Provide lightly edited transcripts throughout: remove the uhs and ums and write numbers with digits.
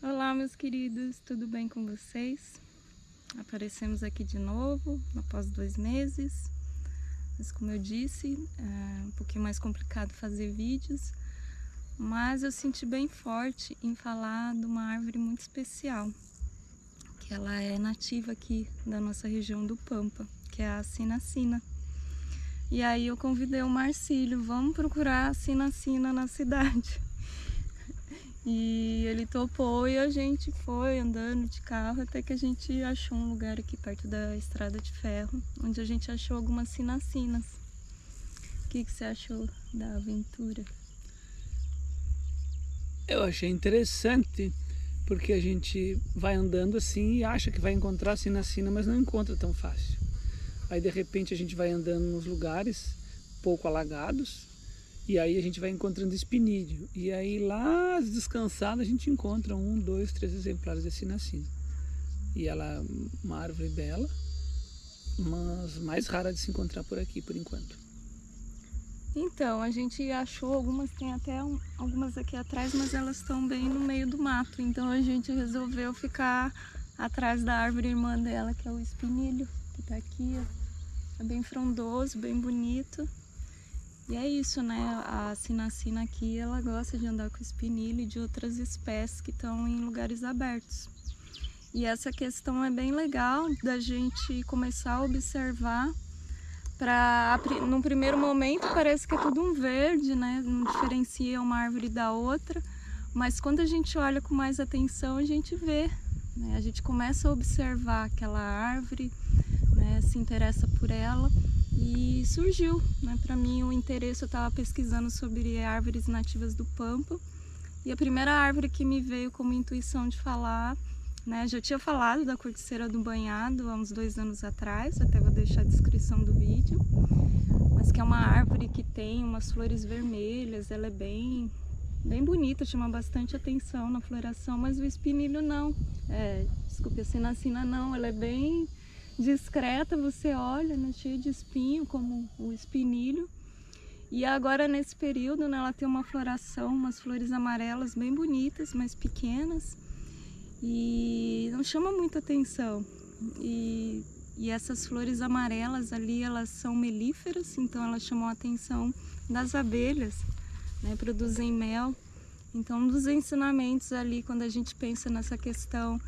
Olá, meus queridos, tudo bem com vocês? Aparecemos aqui de novo após 2 meses, mas como eu disse, é um pouquinho mais complicado fazer vídeos, mas eu senti bem forte em falar de uma árvore muito especial, que ela é nativa aqui da nossa região do Pampa, que é a sinacina. E aí eu convidei o Marcílio, vamos procurar a sinacina na cidade. E ele topou e a gente foi andando de carro até que a gente achou um lugar aqui perto da estrada de ferro, onde a gente achou algumas sinacinas. O que você achou da aventura? Eu achei interessante, porque a gente vai andando assim e acha que vai encontrar sinacina, mas não encontra tão fácil. Aí de repente a gente vai andando nos lugares pouco alagados, e aí a gente vai encontrando espinídeo. E aí lá descansado a gente encontra 1, 2, 3 exemplares de sinacina. E ela é uma árvore bela, mas mais rara de se encontrar por aqui por enquanto. Então, a gente achou algumas, tem até algumas aqui atrás, mas elas estão bem no meio do mato. Então a gente resolveu ficar atrás da árvore irmã dela, que é o espinilho, que tá aqui, ó. É bem frondoso, bem bonito. E é isso, né? A sinacina aqui, ela gosta de andar com espinilho e de outras espécies que estão em lugares abertos. E essa questão é bem legal da gente começar a observar. No primeiro momento parece que é tudo um verde, né? Não diferencia uma árvore da outra. Mas quando a gente olha com mais atenção, a gente vê, né? A gente começa a observar aquela árvore, né? Se interessa por ela. E surgiu, né, para mim o interesse. Eu estava pesquisando sobre árvores nativas do Pampa, e a primeira árvore que me veio como intuição de falar, né, já tinha falado da corticeira do banhado há uns 2 anos atrás, até vou deixar a descrição do vídeo, mas que é uma árvore que tem umas flores vermelhas, ela é bem bonita, chama bastante atenção na floração, mas o espinilho não, desculpe, a sinacina não, ela é bem discreta, você olha, né, cheia de espinho, como o espinilho. E agora nesse período, né, ela tem uma floração, umas flores amarelas bem bonitas, mais pequenas, e não chama muita atenção. E essas flores amarelas ali, elas são melíferas, então elas chamam a atenção das abelhas, né, produzem mel. Então um dos ensinamentos ali, quando a gente pensa nessa questão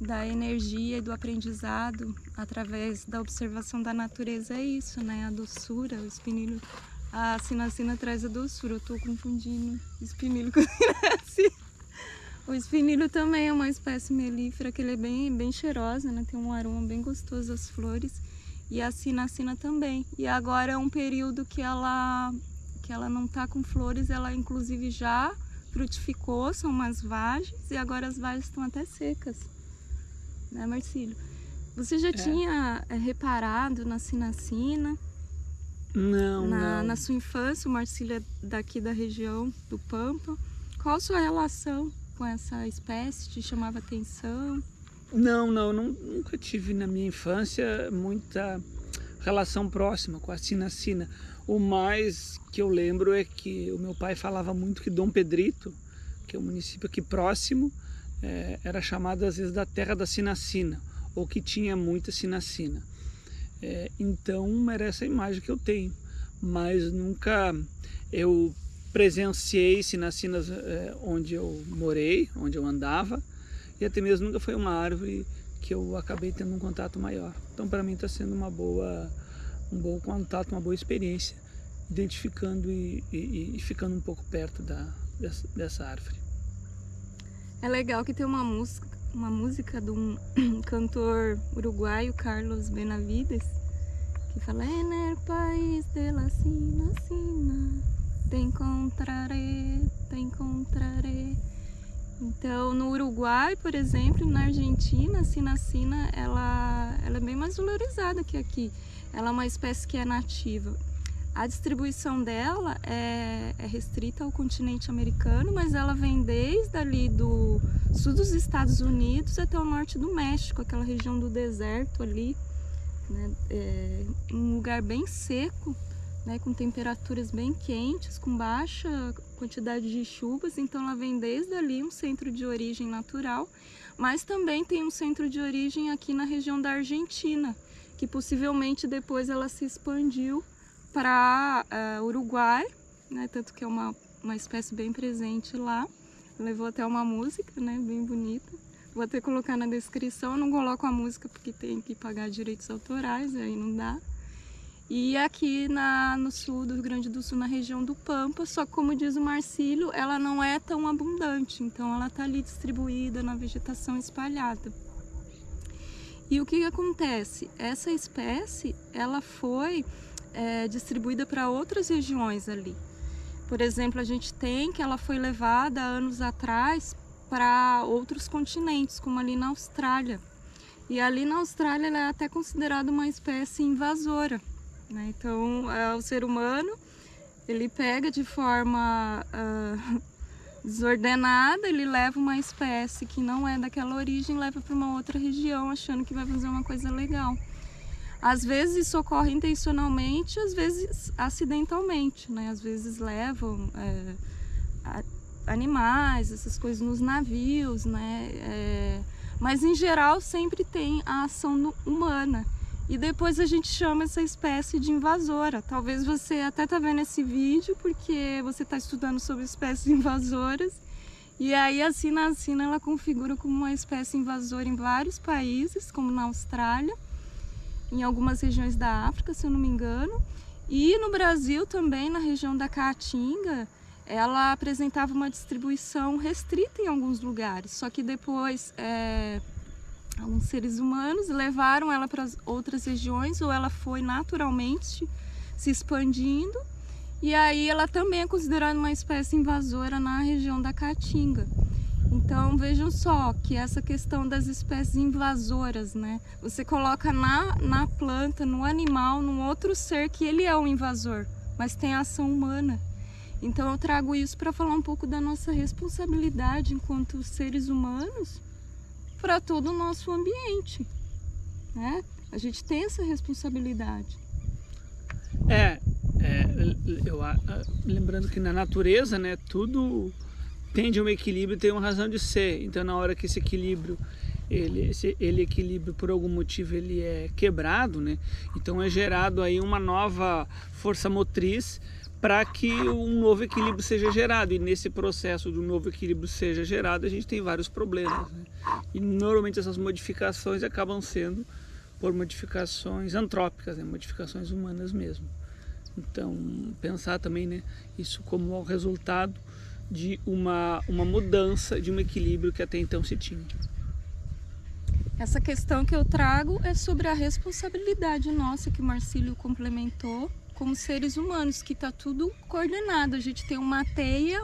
da energia e do aprendizado através da observação da natureza, é isso, né? A doçura, o espinilho, a sinacina traz a doçura. Eu tô confundindo espinilho com sinacina. O espinilho também é uma espécie melífera, que ele é bem cheirosa, né? Tem um aroma bem gostoso as flores, e a sinacina também. E agora é um período que ela não tá com flores, ela inclusive já frutificou, são umas vagens, e agora as vagens estão até secas. Né, Marcílio? Você já tinha reparado na sinacina? Não. Na sua infância, o Marcílio é daqui da região do Pampa. Qual a sua relação com essa espécie? Te chamava atenção? Não, nunca tive na minha infância muita relação próxima com a sinacina. O mais que eu lembro é que o meu pai falava muito que Dom Pedrito, que é um município aqui próximo, era chamado às vezes da terra da sinacina, ou que tinha muita sinacina. Então era essa imagem que eu tenho, mas nunca eu presenciei sinacinas onde eu morei, onde eu andava, e até mesmo nunca foi uma árvore que eu acabei tendo um contato maior. Então para mim está sendo um bom contato, uma boa experiência, identificando e ficando um pouco perto dessa árvore. É legal que tem uma música de um cantor uruguaio, Carlos Benavides, que fala: En el país de la sinacina, te encontraré. Então, no Uruguai, por exemplo, na Argentina, a cinacina, ela é bem mais valorizada que aqui. Ela é uma espécie que é nativa. A distribuição dela é restrita ao continente americano, mas ela vem desde ali do sul dos Estados Unidos até o norte do México, aquela região do deserto ali, né? Um lugar bem seco, né? Com temperaturas bem quentes, com baixa quantidade de chuvas, então ela vem desde ali, um centro de origem natural, mas também tem um centro de origem aqui na região da Argentina, que possivelmente depois ela se expandiu para Uruguai, né? Tanto que é uma espécie bem presente lá. Levou até uma música, né? Bem bonita. Vou até colocar na descrição. Eu não coloco a música porque tem que pagar direitos autorais, aí não dá. E aqui no sul do Rio Grande do Sul, na região do Pampa, só que, como diz o Marcílio, ela não é tão abundante, então ela está ali distribuída na vegetação espalhada. E o que acontece? Essa espécie, ela foi distribuída para outras regiões ali. Por exemplo, a gente tem que ela foi levada anos atrás para outros continentes, como ali na Austrália. E ali na Austrália ela é até considerada uma espécie invasora, né? Então, o ser humano, ele pega de forma desordenada, ele leva uma espécie que não é daquela origem, leva para uma outra região, achando que vai fazer uma coisa legal. Às vezes isso ocorre intencionalmente, às vezes acidentalmente, né? Às vezes levam animais, essas coisas nos navios, né? Mas em geral sempre tem a ação humana. E depois a gente chama essa espécie de invasora. Talvez você até está vendo esse vídeo porque você está estudando sobre espécies invasoras. E aí a cinacina ela configura como uma espécie invasora em vários países, como na Austrália, em algumas regiões da África, se eu não me engano. E no Brasil também, na região da Caatinga, ela apresentava uma distribuição restrita em alguns lugares. Só que depois alguns seres humanos levaram ela para outras regiões, ou ela foi naturalmente se expandindo. E aí ela também é considerada uma espécie invasora na região da Caatinga. Então vejam só que essa questão das espécies invasoras, né? Você coloca na planta, no animal, num outro ser que ele é um invasor, mas tem ação humana. Então eu trago isso para falar um pouco da nossa responsabilidade enquanto seres humanos para todo o nosso ambiente, né? A gente tem essa responsabilidade. Lembrando que na natureza, né, tudo tende a um equilíbrio e tem uma razão de ser. Então, na hora que esse equilíbrio, equilíbrio por algum motivo ele é quebrado, né? Então é gerado aí uma nova força motriz para que um novo equilíbrio seja gerado. E nesse processo de um novo equilíbrio seja gerado, a gente tem vários problemas, né? E normalmente essas modificações acabam sendo por modificações antrópicas, né? Modificações humanas mesmo. Então, pensar também, né, isso como o resultado de uma mudança de um equilíbrio que até então se tinha. Essa questão que eu trago é sobre a responsabilidade nossa, que o Marcílio complementou, como seres humanos, que está tudo coordenado. A gente tem uma teia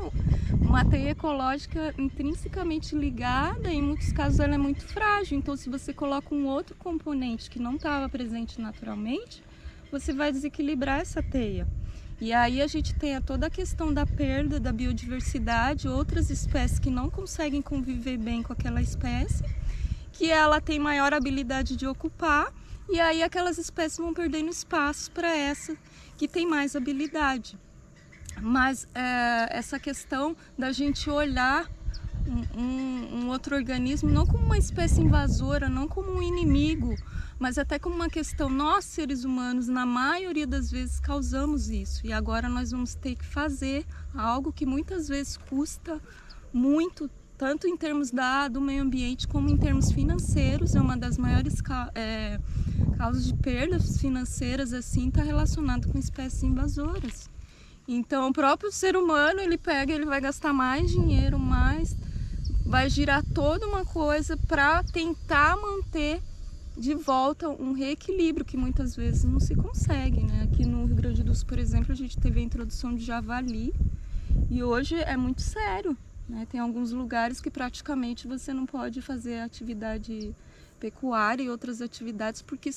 ecológica intrinsecamente ligada, e em muitos casos ela é muito frágil. Então, se você coloca um outro componente que não estava presente naturalmente, você vai desequilibrar essa teia. E aí a gente tem toda a questão da perda da biodiversidade, outras espécies que não conseguem conviver bem com aquela espécie, que ela tem maior habilidade de ocupar, e aí aquelas espécies vão perdendo espaço para essa que tem mais habilidade. Mas essa questão da gente olhar um outro organismo não como uma espécie invasora, não como um inimigo, mas até como uma questão, nós seres humanos, na maioria das vezes, causamos isso. E agora nós vamos ter que fazer algo que muitas vezes custa muito, tanto em termos do meio ambiente como em termos financeiros. É uma das maiores causas de perdas financeiras, assim, está relacionado com espécies invasoras. Então, o próprio ser humano, ele vai gastar mais dinheiro, vai girar toda uma coisa para tentar manter de volta um reequilíbrio que muitas vezes não se consegue, né? Aqui no Rio Grande do Sul, por exemplo, a gente teve a introdução de javali e hoje é muito sério, né? Tem alguns lugares que praticamente você não pode fazer atividade pecuária e outras atividades porque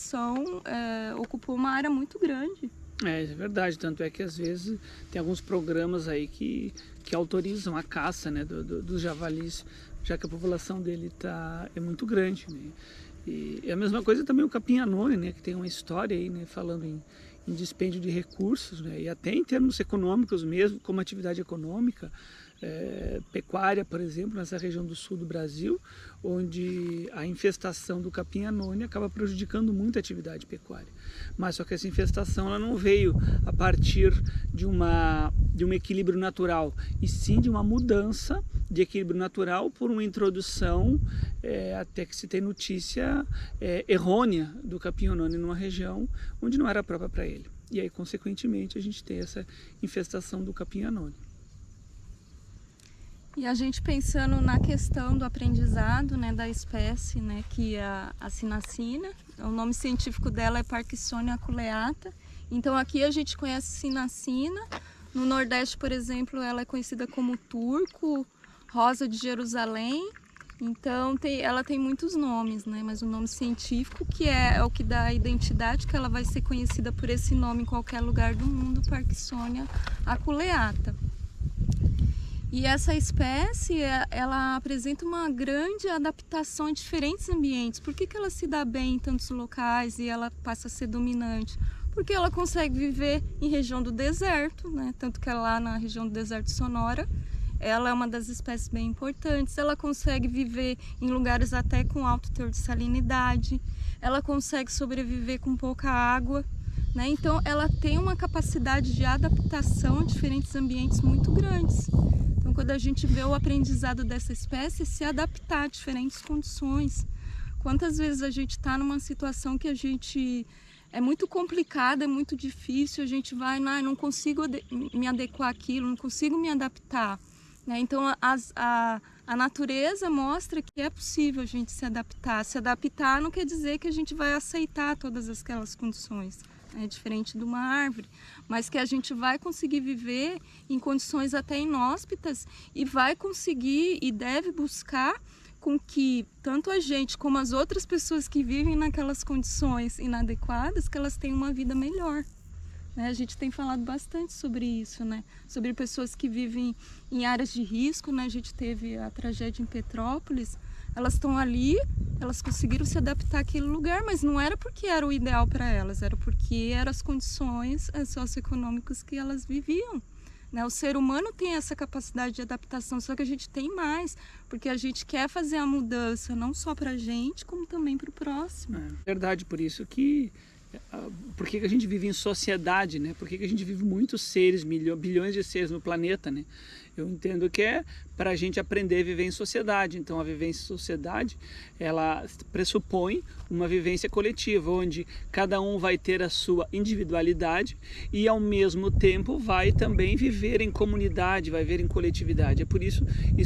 ocupam uma área muito grande. É verdade, tanto é que às vezes tem alguns programas aí que autorizam a caça, né, dos javalis, já que a população dele é muito grande, né? E a mesma coisa também o capim-anone, né, que tem uma história aí, né, falando em dispêndio de recursos, né, e até em termos econômicos mesmo, como atividade econômica, pecuária, por exemplo, nessa região do sul do Brasil, onde a infestação do capim-anone acaba prejudicando muito a atividade pecuária. Mas só que essa infestação ela não veio a partir de um equilíbrio natural, e sim de uma mudança de equilíbrio natural por uma introdução, até que se tem notícia errônea do capim-anone numa região onde não era própria para ele. E aí, consequentemente, a gente tem essa infestação do capim-anone. E a gente pensando na questão do aprendizado, né, da espécie, né, que é a sinacina, o nome científico dela é Parkinsonia aculeata. Então aqui a gente conhece sinacina, no Nordeste, por exemplo, ela é conhecida como turco, rosa de Jerusalém. Então ela tem muitos nomes, né, mas o nome científico que é o que dá a identidade, que ela vai ser conhecida por esse nome em qualquer lugar do mundo, Parkinsonia aculeata. E essa espécie, ela apresenta uma grande adaptação a diferentes ambientes. Por que ela se dá bem em tantos locais e ela passa a ser dominante? Porque ela consegue viver em região do deserto, né? Tanto que lá na região do deserto Sonora, ela é uma das espécies bem importantes. Ela consegue viver em lugares até com alto teor de salinidade. Ela consegue sobreviver com pouca água, né? Então ela tem uma capacidade de adaptação a diferentes ambientes muito grandes. Então, quando a gente vê o aprendizado dessa espécie, se adaptar a diferentes condições. Quantas vezes a gente está numa situação que a gente é muito complicada, é muito difícil, a gente vai, não consigo me adequar àquilo, não consigo me adaptar, né? Então, a natureza mostra que é possível a gente se adaptar. Se adaptar não quer dizer que a gente vai aceitar todas aquelas condições. É diferente de uma árvore, mas que a gente vai conseguir viver em condições até inóspitas e vai conseguir e deve buscar com que tanto a gente como as outras pessoas que vivem naquelas condições inadequadas, que elas tenham uma vida melhor. A gente tem falado bastante sobre isso, né? Sobre pessoas que vivem em áreas de risco, né? A gente teve a tragédia em Petrópolis, elas estão ali, elas conseguiram se adaptar àquele lugar, mas não era porque era o ideal para elas, era porque eram as condições socioeconômicas que elas viviam, né? O ser humano tem essa capacidade de adaptação, só que a gente tem mais, porque a gente quer fazer a mudança, não só para a gente, como também para o próximo. É verdade, por isso que... Por que a gente vive em sociedade, né? Por que a gente vive muitos seres, bilhões de seres no planeta, né? Eu entendo que é para a gente aprender a viver em sociedade. Então, a vivência em sociedade, ela pressupõe uma vivência coletiva, onde cada um vai ter a sua individualidade e, ao mesmo tempo, vai também viver em comunidade, vai viver em coletividade. É por isso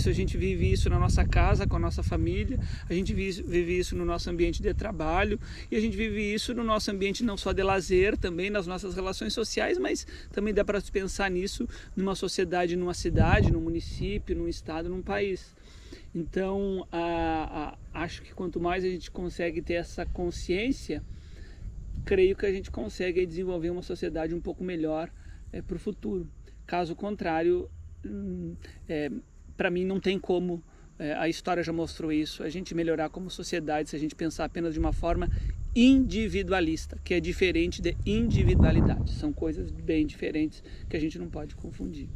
a gente vive isso na nossa casa, com a nossa família, a gente vive isso no nosso ambiente de trabalho e a gente vive isso no nosso ambiente não só de lazer, também nas nossas relações sociais, mas também dá para pensar nisso numa sociedade, numa cidade, num município, num estado, num país. Então, acho que quanto mais a gente consegue ter essa consciência, creio que a gente consegue desenvolver uma sociedade um pouco melhor para o futuro. Caso contrário, para mim não tem como, a história já mostrou isso, a gente melhorar como sociedade se a gente pensar apenas de uma forma individualista, que é diferente de individualidade. São coisas bem diferentes que a gente não pode confundir.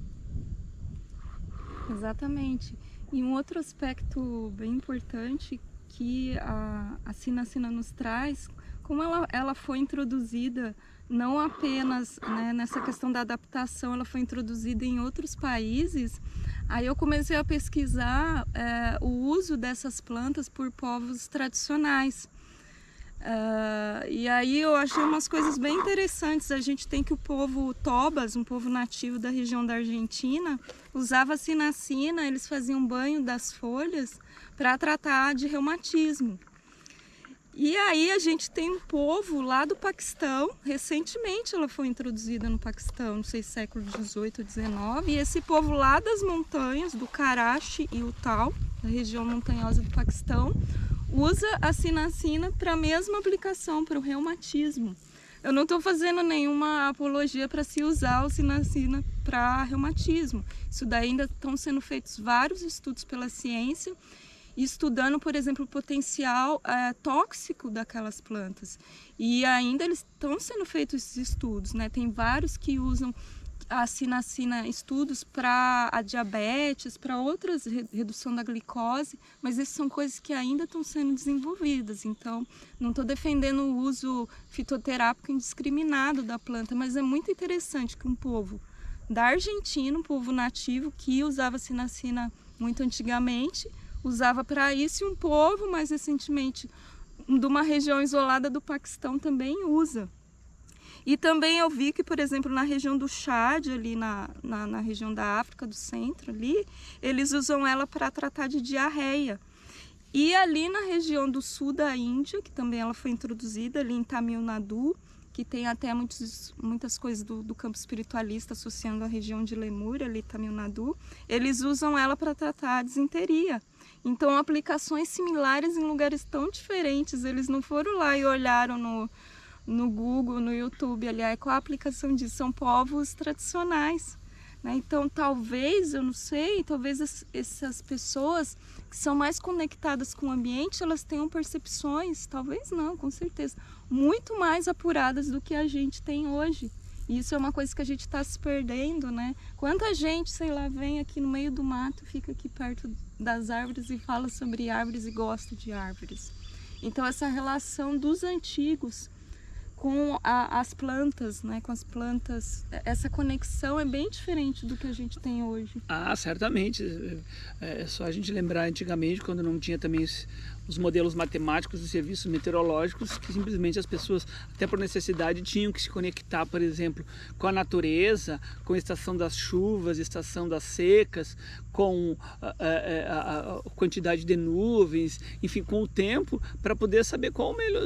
Exatamente. E um outro aspecto bem importante que a sinacina nos traz, como ela foi introduzida não apenas, né, nessa questão da adaptação, ela foi introduzida em outros países. Aí eu comecei a pesquisar o uso dessas plantas por povos tradicionais. E aí eu achei umas coisas bem interessantes. A gente tem que o povo Tobas, um povo nativo da região da Argentina, usava a sinacina, eles faziam banho das folhas para tratar de reumatismo. E aí a gente tem um povo lá do Paquistão, recentemente ela foi introduzida no Paquistão, não sei se século 18 ou 19, e esse povo lá das montanhas, do Karachi e Uttar, da região montanhosa do Paquistão, usa a sinacina para a mesma aplicação, para o reumatismo. Eu não estou fazendo nenhuma apologia para se usar o sinacina para reumatismo. Isso daí ainda estão sendo feitos vários estudos pela ciência, estudando, por exemplo, o potencial tóxico daquelas plantas. E ainda eles estão sendo feitos esses estudos, né? Tem vários que usam a sinacina, estudos para a diabetes, para outras, redução da glicose, mas essas são coisas que ainda estão sendo desenvolvidas. Então, não estou defendendo o uso fitoterápico indiscriminado da planta, mas é muito interessante que um povo da Argentina, um povo nativo que usava sinacina muito antigamente, usava para isso, e um povo mais recentemente de uma região isolada do Paquistão também usa. E também eu vi que, por exemplo, na região do Chad, ali na região da África do Centro, ali, eles usam ela para tratar de diarreia. E ali na região do sul da Índia, que também ela foi introduzida ali em Tamil Nadu, que tem até muitas coisas do campo espiritualista associando a região de Lemur, ali Tamil Nadu, eles usam ela para tratar a disenteria. Então, aplicações similares em lugares tão diferentes, eles não foram lá e olharam no Google, no YouTube, aliás, qual a aplicação disso? São povos tradicionais, né? Então, talvez, eu não sei, talvez essas pessoas que são mais conectadas com o ambiente, elas tenham percepções, talvez não, com certeza, muito mais apuradas do que a gente tem hoje. E isso é uma coisa que a gente está se perdendo, né? Quanta gente, sei lá, vem aqui no meio do mato, fica aqui perto das árvores e fala sobre árvores e gosta de árvores. Então, essa relação dos antigos com as plantas, né? Com as plantas, essa conexão é bem diferente do que a gente tem hoje. Ah, certamente. É só a gente lembrar antigamente, quando não tinha também os modelos matemáticos dos serviços meteorológicos, que simplesmente as pessoas, até por necessidade, tinham que se conectar, por exemplo, com a natureza, com a estação das chuvas, estação das secas, com a quantidade de nuvens, enfim, com o tempo, para poder saber qual o melhor,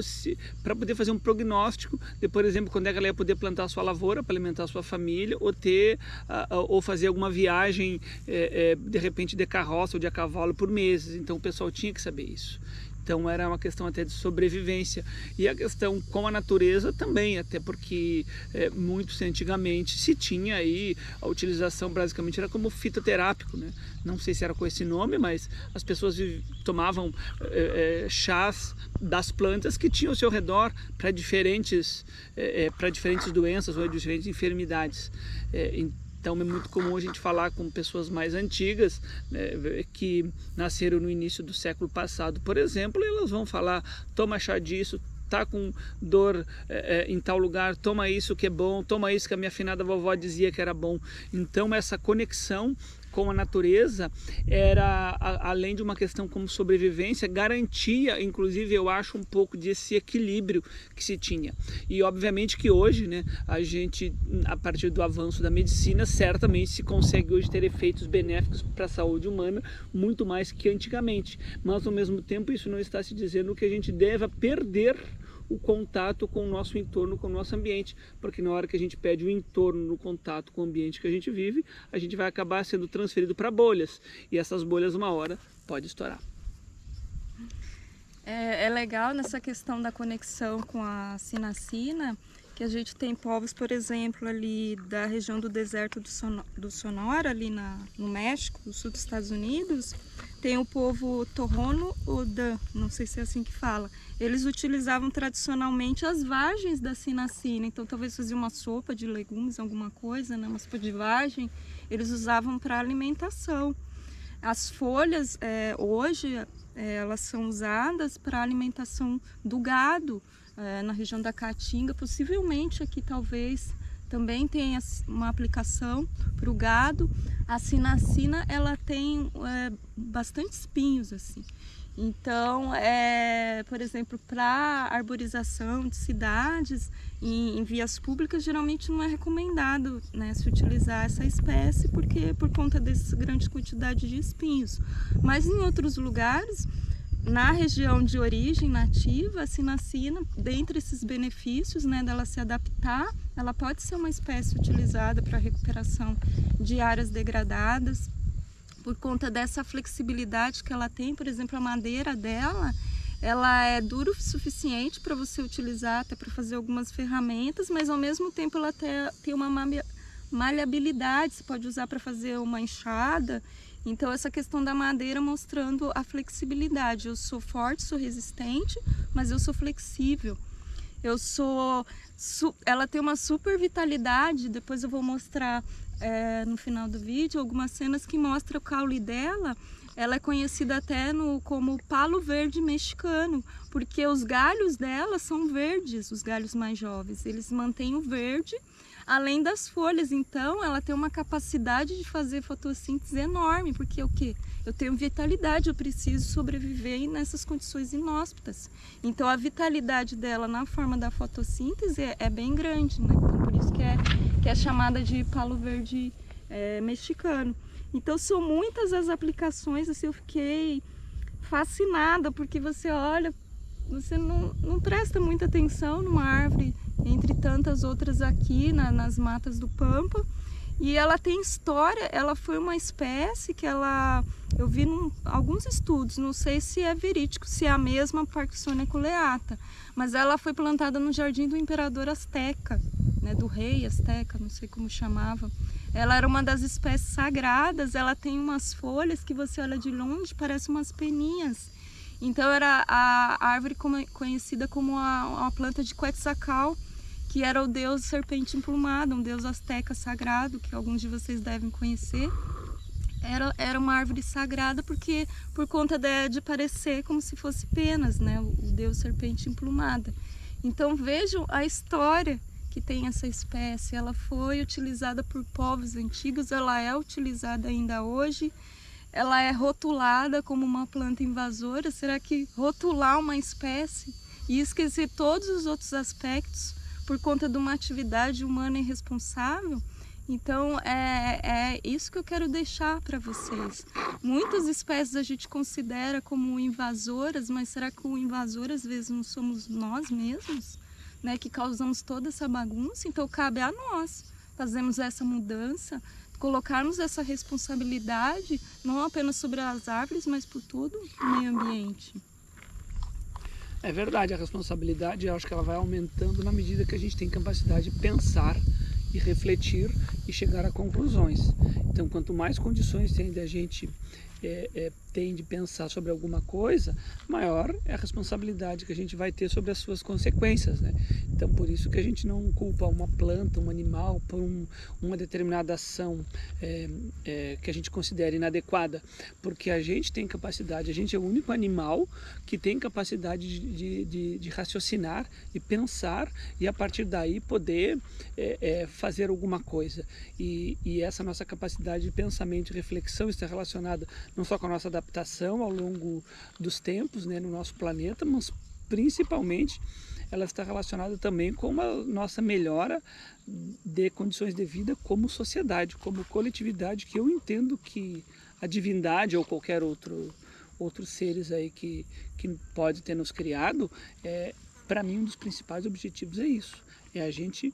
para poder fazer um prognóstico de, por exemplo, quando é que ela ia poder plantar a sua lavoura para alimentar a sua família, ou fazer alguma viagem, de repente, de carroça ou de a cavalo por meses. Então o pessoal tinha que saber isso. Então era uma questão até de sobrevivência. E a questão com a natureza também, até porque muito antigamente se tinha aí, a utilização basicamente era como fitoterápico, né? Não sei se era com esse nome, mas as pessoas tomavam chás das plantas que tinham ao seu redor para diferentes doenças ou diferentes enfermidades. Então é muito comum a gente falar com pessoas mais antigas, né, que nasceram no início do século passado, por exemplo, e elas vão falar: toma chá disso, tá com dor em tal lugar, toma isso que é bom, toma isso que a minha afinada vovó dizia que era bom. Então essa conexão com a natureza era, além de uma questão como sobrevivência, garantia, inclusive, eu acho, um pouco desse equilíbrio que se tinha. E obviamente que hoje, né, a gente, a partir do avanço da medicina, certamente se consegue hoje ter efeitos benéficos para a saúde humana muito mais que antigamente. Mas ao mesmo tempo isso não está se dizendo que a gente deva perder o contato com o nosso entorno, com o nosso ambiente, porque na hora que a gente perde o entorno no contato com o ambiente que a gente vive, a gente vai acabar sendo transferido para bolhas, e essas bolhas uma hora pode estourar. É legal nessa questão da conexão com a sinacina, que a gente tem povos, por exemplo, ali da região do deserto do Sonora, ali no México, no sul dos Estados Unidos, tem o povo Tohono O'odham, não sei se é assim que fala. Eles utilizavam tradicionalmente as vagens da sinacina, então talvez faziam uma sopa de legumes, alguma coisa, né? Uma sopa de vagem, eles usavam para alimentação. As folhas, hoje, elas são usadas para alimentação do gado, na região da Caatinga, possivelmente aqui talvez também tenha uma aplicação para o gado. A sinacina, ela tem bastante espinhos, assim. Então, por exemplo, para arborização de cidades, em vias públicas, geralmente não é recomendado, né, se utilizar essa espécie, porque por conta dessa grande quantidade de espinhos. Mas em outros lugares, na região de origem nativa, a sinacina, dentre esses benefícios, né, dela se adaptar, ela pode ser uma espécie utilizada para a recuperação de áreas degradadas, por conta dessa flexibilidade que ela tem. Por exemplo, a madeira dela, ela é dura o suficiente para você utilizar até para fazer algumas ferramentas, mas ao mesmo tempo ela tem uma maleabilidade, você pode usar para fazer uma enxada. Então essa questão da madeira mostrando a flexibilidade. Eu sou forte, sou resistente, mas eu sou flexível. Ela tem uma super vitalidade. Depois eu vou mostrar no final do vídeo algumas cenas que mostram o caule dela. Ela é conhecida até como palo verde mexicano, porque os galhos dela são verdes, os galhos mais jovens. Eles mantêm o verde, além das folhas. Então ela tem uma capacidade de fazer fotossíntese enorme, porque o quê? Eu tenho vitalidade, eu preciso sobreviver nessas condições inóspitas. Então a vitalidade dela na forma da fotossíntese é bem grande, né? Então por isso que é chamada de palo verde mexicano. Então são muitas as aplicações, assim, eu fiquei fascinada, porque você olha, você não presta muita atenção numa árvore entre tantas outras aqui nas matas do Pampa. E ela tem história. Ela foi uma espécie que eu vi alguns estudos, não sei se é verídico, se é a mesma Parkinsonia culeata, mas ela foi plantada no jardim do imperador Azteca, né, do rei Azteca, não sei como chamava. Ela era uma das espécies sagradas. Ela tem umas folhas que você olha de longe, parece umas peninhas. Então era a árvore conhecida como a planta de Quetzalcoatl, que era o deus serpente emplumada, um deus azteca sagrado, que alguns de vocês devem conhecer. Era uma árvore sagrada porque por conta de parecer como se fosse penas, né? O deus serpente emplumada. Então vejam a história que tem essa espécie. Ela foi utilizada por povos antigos, ela é utilizada ainda hoje. Ela é rotulada como uma planta invasora. Será que rotular uma espécie e esquecer todos os outros aspectos por conta de uma atividade humana irresponsável? Então é isso que eu quero deixar para vocês. Muitas espécies a gente considera como invasoras, mas será que o invasor às vezes não somos nós mesmos, né, que causamos toda essa bagunça? Então cabe a nós fazermos essa mudança, colocarmos essa responsabilidade não apenas sobre as árvores, mas por todo o meio ambiente. É verdade, a responsabilidade, eu acho que ela vai aumentando na medida que a gente tem capacidade de pensar e refletir e chegar a conclusões. Então, quanto mais condições tem da gente tem de pensar sobre alguma coisa, maior é a responsabilidade que a gente vai ter sobre as suas consequências, né? Então, por isso que a gente não culpa uma planta, um animal, por uma determinada ação que a gente considere inadequada, porque a gente tem capacidade, a gente é o único animal que tem capacidade de raciocinar, de pensar e a partir daí poder fazer alguma coisa. E essa nossa capacidade de pensamento e reflexão está relacionada não só com a nossa adaptação ao longo dos tempos, né, no nosso planeta, mas principalmente ela está relacionada também com a nossa melhora de condições de vida como sociedade, como coletividade, que eu entendo que a divindade ou qualquer outros seres aí que pode ter nos criado, para mim um dos principais objetivos é isso, é a gente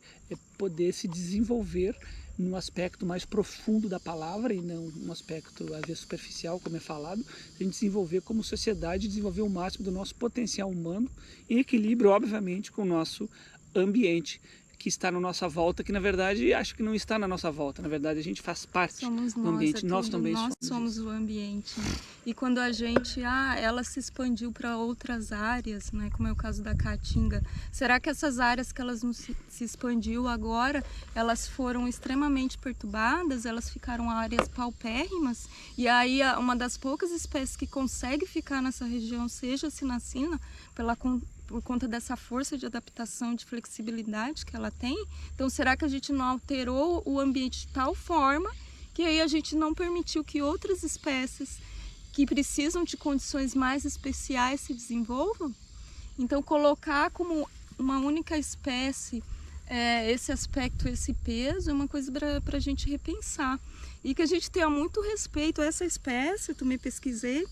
poder se desenvolver no aspecto mais profundo da palavra e não um aspecto às vezes superficial, como é falado, a gente desenvolver como sociedade, desenvolver o máximo do nosso potencial humano em equilíbrio, obviamente, com o nosso ambiente que está na nossa volta, que na verdade acho que não está na nossa volta, na verdade a gente faz parte do ambiente, nós também somos o ambiente. E quando a gente, ela se expandiu para outras áreas, né, como é o caso da Caatinga, será que essas áreas que elas não se expandiu agora, elas foram extremamente perturbadas, elas ficaram áreas paupérrimas, e aí uma das poucas espécies que consegue ficar nessa região seja a sinacina, por conta dessa força de adaptação, de flexibilidade que ela tem? Então será que a gente não alterou o ambiente de tal forma que aí a gente não permitiu que outras espécies que precisam de condições mais especiais se desenvolvam? Então colocar como uma única espécie esse aspecto, esse peso, é uma coisa para a gente repensar. E que a gente tenha muito respeito a essa espécie. Eu também pesquisei,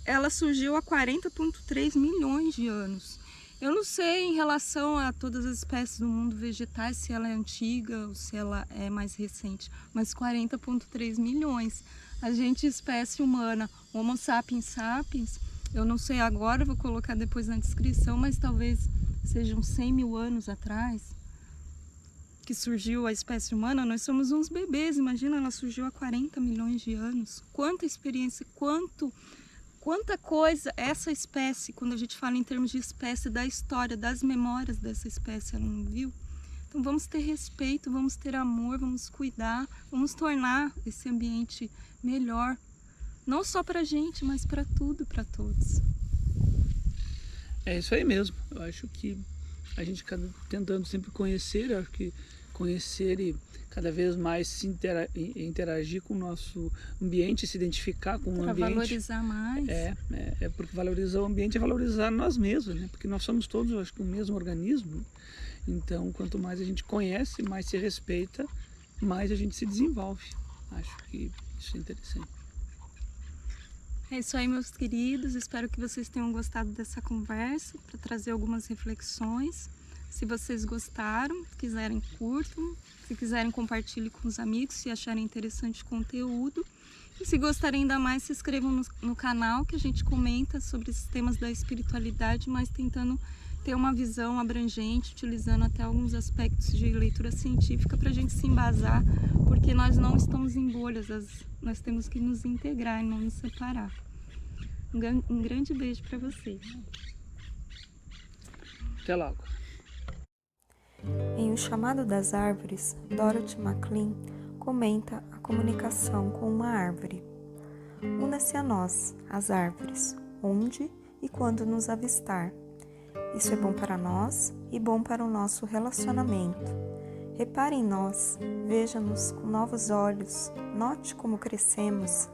ela surgiu há 40,3 milhões de anos. Eu não sei em relação a todas as espécies do mundo vegetais, se ela é antiga ou se ela é mais recente, mas 40,3 milhões. A gente, espécie humana, Homo sapiens sapiens, eu não sei agora, vou colocar depois na descrição, mas talvez sejam 100 mil anos atrás que surgiu a espécie humana. Nós somos uns bebês, imagina, ela surgiu há 40 milhões de anos. Quanta experiência, quanta coisa essa espécie, quando a gente fala em termos de espécie, da história, das memórias dessa espécie, ela não viu? Então vamos ter respeito, vamos ter amor, vamos cuidar, vamos tornar esse ambiente melhor, não só para a gente, mas para tudo, para todos. É isso aí mesmo. Eu acho que a gente tentando sempre conhecer, eu acho que conhecer e cada vez mais se interagir com o nosso ambiente, se identificar com o ambiente. Para valorizar mais. É porque valorizar o ambiente é valorizar nós mesmos, né? Porque nós somos todos, eu acho que, o mesmo organismo. Então, quanto mais a gente conhece, mais se respeita, mais a gente se desenvolve. Acho que isso é interessante. É isso aí, meus queridos. Espero que vocês tenham gostado dessa conversa, para trazer algumas reflexões. Se vocês gostaram, se quiserem, curtam. Se quiserem, compartilhem com os amigos, se acharem interessante o conteúdo. E se gostarem ainda mais, se inscrevam no canal, que a gente comenta sobre esses temas da espiritualidade, mas tentando ter uma visão abrangente, utilizando até alguns aspectos de leitura científica para a gente se embasar, porque nós não estamos em bolhas, nós temos que nos integrar e não nos separar. Um grande beijo para vocês. Até logo. Em O Chamado das Árvores, Dorothy McLean comenta a comunicação com uma árvore. Una-se a nós, as árvores, onde e quando nos avistar. Isso é bom para nós e bom para o nosso relacionamento. Repare em nós, veja-nos com novos olhos, note como crescemos.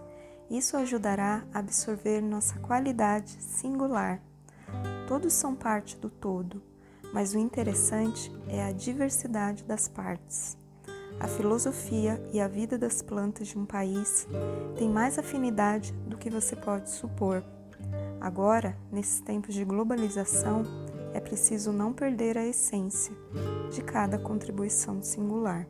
Isso ajudará a absorver nossa qualidade singular. Todos são parte do todo, mas o interessante é a diversidade das partes. A filosofia e a vida das plantas de um país têm mais afinidade do que você pode supor. Agora, nesses tempos de globalização, é preciso não perder a essência de cada contribuição singular.